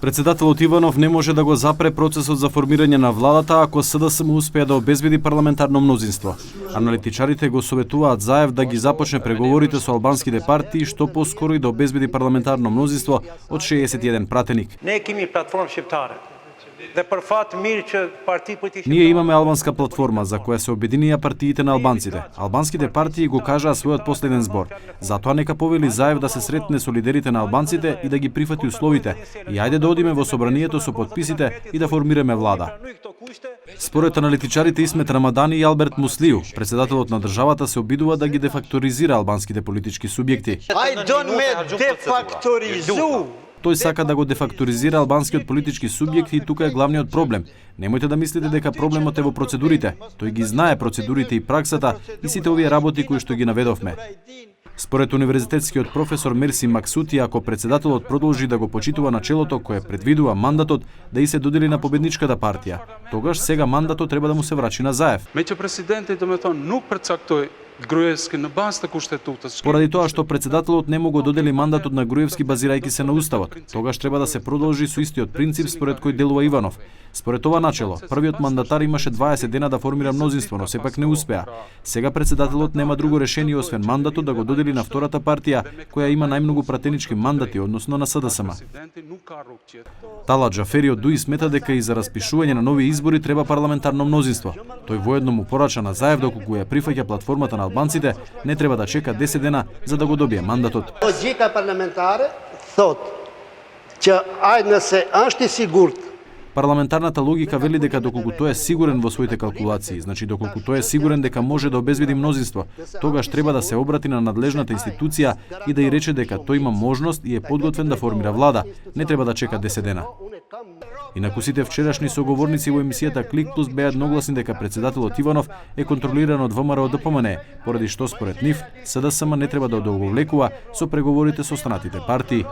Председателот Иванов не може да го запре процесот за формирање на владата ако СДСМ успее да обезбеди парламентарно мнозинство. Аналитичарите го советуваат Заев да ги започне преговорите со албанските партии што поскоро и да обезбеди парламентарно мнозинство од 61 пратеник. Ние имаме албанска платформа за која се обединија партиите на албанците. Албанските партии го кажаа својот последен збор. Затоа нека повели Заев да се сретне со лидерите на албанците и да ги прифати условите. И ајде да одиме во собранието со подписите и да формираме влада. Според аналитичарите Исмет Рамадани и Алберт Муслиу, председателот на државата се обидува да ги дефакторизира албанските политички субјекти. Тој сака да го дефакторизира албанскиот политички субјект и тука е главниот проблем. Немојте да мислите дека проблемот е во процедурите. Тој ги знае процедурите и праксата и сите овие работи кои што ги наведовме. Според универзитетскиот професор Мерси Максути, ако председателот продолжи да го почитува начелото кое предвидува мандатот да и се додели на победничката партија, тогаш сега мандатот треба да му се врачи на Заев. Поради тоа што председателот не му го додели мандатот на Груевски базирајќи се на уставот, тогаш треба да се продолжи со истиот принцип според кој делува Иванов. Според ова начело, првиот мандатар имаше 20 дена да формира мнозинство, но сепак не успеа. Сега председателот нема друго решение освен мандатот да го додели на втората партија која има најмногу пратенички мандати, односно на СДСМ. Талат Џафери од ДУИ смета дека и за распишување на нови избори треба парламентарно мнозинство. Тој воедно му порача на Заев доколку ја прифаќа платформата на албанците, не треба да чека 10 дена за да го добие мандатот. Логика парламентаре thot че ајде се ашти сигурт. Парламентарната логика вели дека доколку тој е сигурен во своите калкулации, значи доколку тој е сигурен дека може да обезбеди мнозинство, тогаш треба да се обрати на надлежната институција и да ја рече дека тој има можност и е подготвен да формира влада. Не треба да чека 10 дена. Инаку сите вчерашни соговорници во емисијата Клик Плюс беа едногласни дека председателот Иванов е контролиран од ВМРО ДПМН, поради што според нив СДСМ не треба да одолговлекува со преговорите со останатите партии.